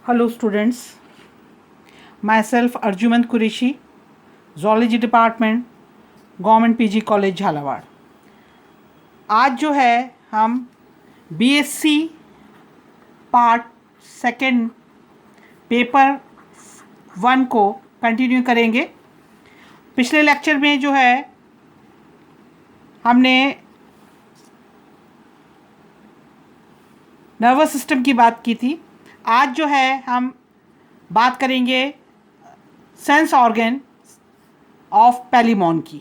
Hello students, myself Arjumand Qureshi, Zoology Department, Government PG College Jhalawar. आज जो है हम BSc पार्ट सेकेंड पेपर 1 को कंटिन्यू करेंगे। पिछले लेक्चर में जो है हमने नर्वस सिस्टम की बात की थी। आज जो है हम बात करेंगे सेंस ऑर्गन ऑफ पैलिमॉन की।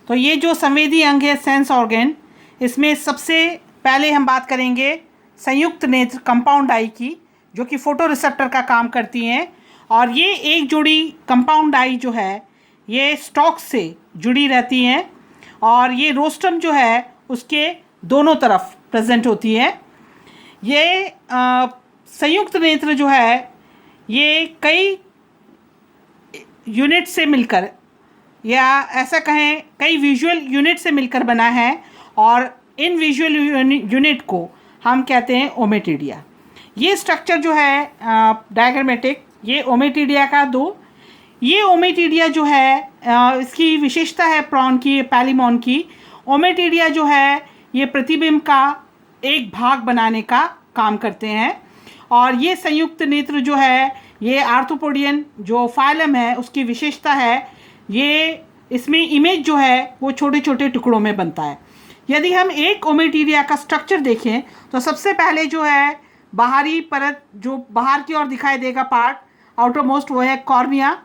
तो ये जो संवेदी अंग है सेंस ऑर्गन, इसमें सबसे पहले हम बात करेंगे संयुक्त नेत्र कंपाउंड आई की, जो कि फोटो रिसेप्टर का काम करती हैं। और ये एक जोड़ी कंपाउंड आई जो है ये स्टॉक से जुड़ी रहती हैं और ये रोस्ट्रम जो है उसके दोनों तरफ प्रेजेंट होती है। ये संयुक्त नेत्र जो है ये कई यूनिट से मिलकर, या ऐसा कहें कई विजुअल यूनिट से मिलकर बना है, और इन विजुअल यूनिट को हम कहते हैं ओमेटिडिया। ये स्ट्रक्चर जो है डायग्रामेटिक, ये ओमेटिडिया का ये ओमेटिडिया जो है इसकी विशेषता है प्रॉन की, पैलिमॉन की। ओमेटिडिया जो है ये प्रतिबिंब का एक भाग बनाने का काम करते हैं। और ये संयुक्त नेत्र जो है ये आर्थ्रोपोडियन जो फाइलम है उसकी विशेषता है, ये इसमें इमेज जो है वो छोटे छोटे टुकड़ों में बनता है। यदि हम एक ओमेटिडिया का स्ट्रक्चर देखें तो सबसे पहले जो है बाहरी परत जो बाहर की ओर दिखाई देगा पार्ट आउटर मोस्ट, वो है कॉर्निया।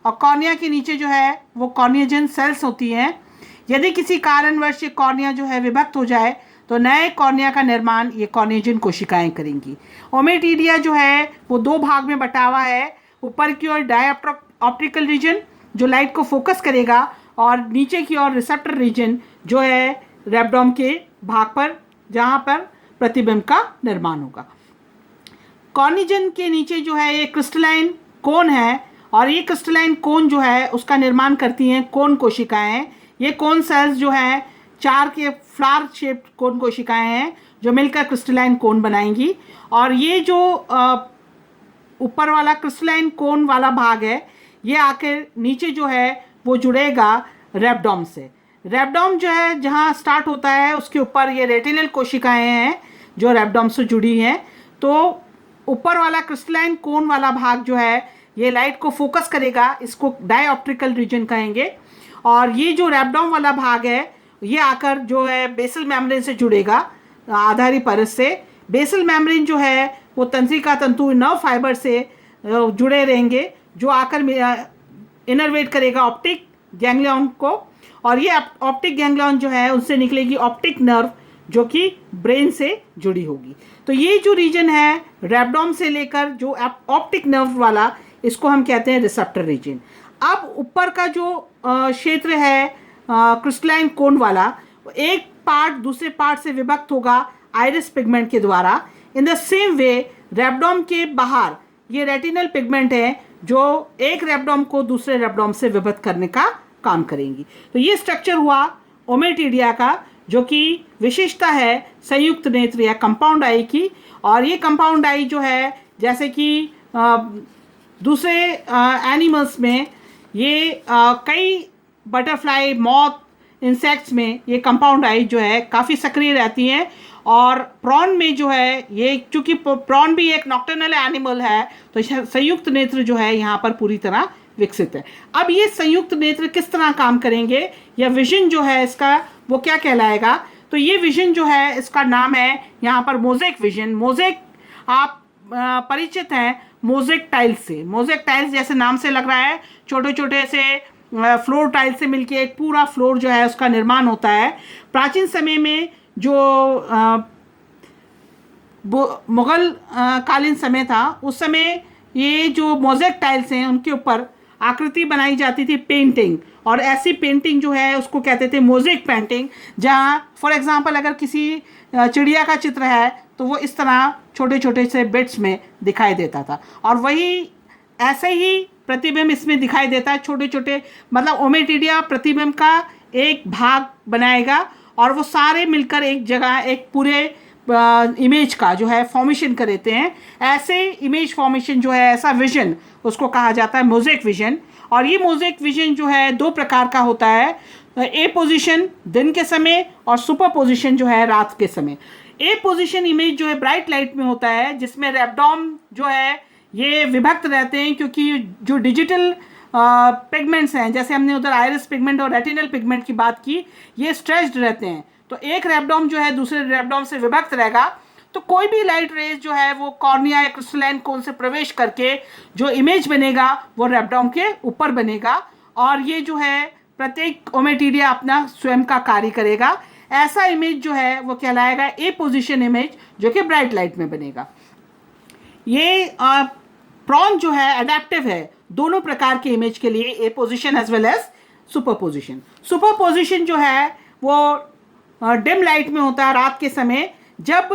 और कॉर्निया के नीचे जो है वो कॉर्नियोजन सेल्स होती हैं। यदि किसी कारणवश ये कॉर्निया जो है विभक्त हो जाए तो नए कॉर्निया का निर्माण ये कॉर्नियोजन कोशिकाएं करेंगी। ओमेटिडिया जो है वो 2 भाग में बटा हुआ है। ऊपर की ओर डायऑप्टिकल रीजन जो लाइट को फोकस करेगा, और नीचे की ओर रिसेप्टर रीजन जो है रेबडोम के भाग पर, जहाँ पर प्रतिबिंब का निर्माण होगा। कॉर्नियोजन के नीचे जो है ये क्रिस्टलाइन कोन है, और ये क्रिस्टलाइन कोन जो है उसका निर्माण करती हैं कोन कोशिकाएं। ये कोन सेल्स जो है 4 के फ्लावर शेप्ड कोन कोशिकाएं हैं जो मिलकर क्रिस्टलाइन कोन बनाएंगी। और ये जो ऊपर वाला क्रिस्टलाइन कोन वाला भाग है ये आकर नीचे जो है वो जुड़ेगा रेबडोम से। रेबडोम जो है जहाँ स्टार्ट होता है उसके ऊपर ये रेटिनल कोशिकाएं हैं जो रेबडोम से जुड़ी हैं। तो ऊपर वाला क्रिस्टलाइन कोन वाला भाग जो है ये लाइट को फोकस करेगा, इसको डायऑप्टिकल रीजन कहेंगे। और ये जो रेबडोम वाला भाग है ये आकर जो है बेसल मेम्ब्रेन से जुड़ेगा, आधारी परत से। बेसल मेम्ब्रेन जो है वो तंत्रिका तंतु नर्व फाइबर से जुड़े रहेंगे जो आकर इनर्वेट करेगा ऑप्टिक गैंग्लियन को। और ये ऑप्टिक गैंग्लियन जो है उनसे निकलेगी ऑप्टिक नर्व जो कि ब्रेन से जुड़ी होगी। तो ये जो रीजन है रेबडोम से लेकर जो ऑप्टिक नर्व वाला, इसको हम कहते हैं रिसेप्टर रीजन। अब ऊपर का जो क्षेत्र है क्रिस्टलाइन कोन वाला, एक पार्ट दूसरे पार्ट से विभक्त होगा आइरिस पिगमेंट के द्वारा। इन द सेम वे रेबडोम के बाहर ये रेटिनल पिगमेंट है जो एक रेबडोम को दूसरे रेबडोम से विभक्त करने का काम करेंगी। तो ये स्ट्रक्चर हुआ ओमेटिडिया का, जो कि विशेषता है संयुक्त नेत्र या कंपाउंड आई की। और ये कंपाउंड आई जो है जैसे कि दूसरे एनिमल्स में ये कई बटरफ्लाई, मॉथ, इंसेक्ट्स में ये कंपाउंड आई जो है काफ़ी सक्रिय रहती हैं। और प्रॉन में जो है ये, चूँकि प्रॉन भी एक नॉक्टर्नल एनिमल है, तो संयुक्त नेत्र जो है यहाँ पर पूरी तरह विकसित है। अब ये संयुक्त नेत्र किस तरह काम करेंगे, या विजन जो है इसका वो क्या कहलाएगा, तो ये विजन जो है इसका नाम है यहाँ पर मोज़ेक विजन। मोज़ेक आप परिचित हैं मोज़ेक टाइल्स से। मोज़ेक टाइल्स जैसे नाम से लग रहा है, छोटे छोटे से फ्लोर टाइल से मिलके एक पूरा फ्लोर जो है उसका निर्माण होता है। प्राचीन समय में जो मुग़ल कालीन समय था, उस समय ये जो मोज़ेक टाइल्स हैं उनके ऊपर आकृति बनाई जाती थी, पेंटिंग। और ऐसी पेंटिंग जो है उसको कहते थे मोज़ेक पेंटिंग, जहाँ फॉर एग्जांपल अगर किसी चिड़िया का चित्र है तो वो इस तरह छोटे छोटे से बिट्स में दिखाई देता था। और वही ऐसे ही प्रतिबिंब इसमें दिखाई देता है, छोटे छोटे, मतलब ओमेटिडिया प्रतिबिंब का एक भाग बनाएगा और वो सारे मिलकर एक जगह एक पूरे इमेज का जो है फॉर्मेशन कर देते हैं, ऐसे इमेज फॉर्मेशन जो है, ऐसा विजन, उसको कहा जाता है मोज़ेक विजन। और ये मोज़ेक विजन जो है दो प्रकार का होता है, ए पोजीशन दिन के समय और सुपर पोजीशन जो है रात के समय। ए पोजीशन इमेज जो है ब्राइट लाइट में होता है, जिसमें रेबडोम जो है ये विभक्त रहते हैं, क्योंकि जो डिजिटल पिगमेंट्स हैं, जैसे हमने उधर आयरिस पिगमेंट और रेटिनल पिगमेंट की बात की, ये स्ट्रेच्ड रहते हैं। तो एक रेबडोम जो है दूसरे रेबडोम से विभक्त रहेगा, तो कोई भी लाइट रेज जो है वो कॉर्निया या क्रिस्टलाइन कोन से प्रवेश करके जो इमेज बनेगा वो रेबडोम के ऊपर बनेगा, और ये जो है प्रत्येक ओमेटिडिया अपना स्वयं का कार्य करेगा। ऐसा इमेज जो है वो कहलाएगा ए पोजीशन इमेज, जो कि ब्राइट लाइट में बनेगा। ये प्रॉन जो है अडेप्टिव है दोनों प्रकार के इमेज के लिए, a position as well as superposition. Superposition जो है वो डिम लाइट में होता है रात के समय, जब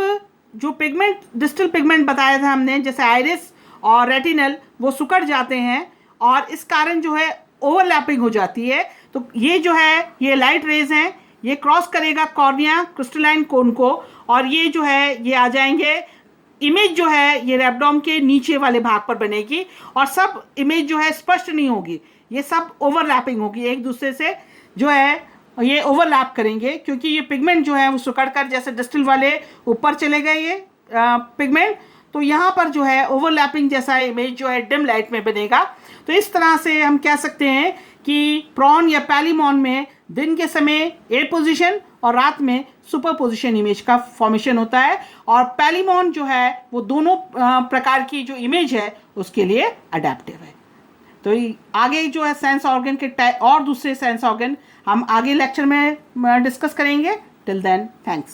जो पिगमेंट डिस्टल पिगमेंट बताया था हमने, जैसे आइरिस और रेटिनल, वो सुकड़ जाते हैं और इस कारण जो है ओवरलैपिंग हो जाती है। तो ये जो है ये लाइट रेज हैं, ये क्रॉस करेगा कॉर्निया क्रिस्टलाइन कोन को, और ये जो है ये आ जाएंगे, इमेज जो है ये रेबडोम के नीचे वाले भाग पर बनेगी, और सब इमेज जो है स्पष्ट नहीं होगी, ये सब ओवरलैपिंग होगी, एक दूसरे से जो है ये ओवरलैप करेंगे, क्योंकि ये पिगमेंट जो है वो सुकड़कर जैसे डिस्टिल वाले ऊपर चले गए ये पिगमेंट, तो यहाँ पर जो है ओवरलैपिंग जैसा इमेज जो है डिम लाइट में बनेगा। तो इस तरह से हम कह सकते हैं कि प्रॉन या पैलीमॉन में दिन के समय ए पोजीशन और रात में सुपर पोजीशन इमेज का फॉर्मेशन होता है, और पैलीमॉन जो है वो दोनों प्रकार की जो इमेज है उसके लिए अडेप्टिव है। तो आगे जो है सेंस ऑर्गन के और दूसरे सेंस ऑर्गन हम आगे लेक्चर में डिस्कस करेंगे। Till then thanks.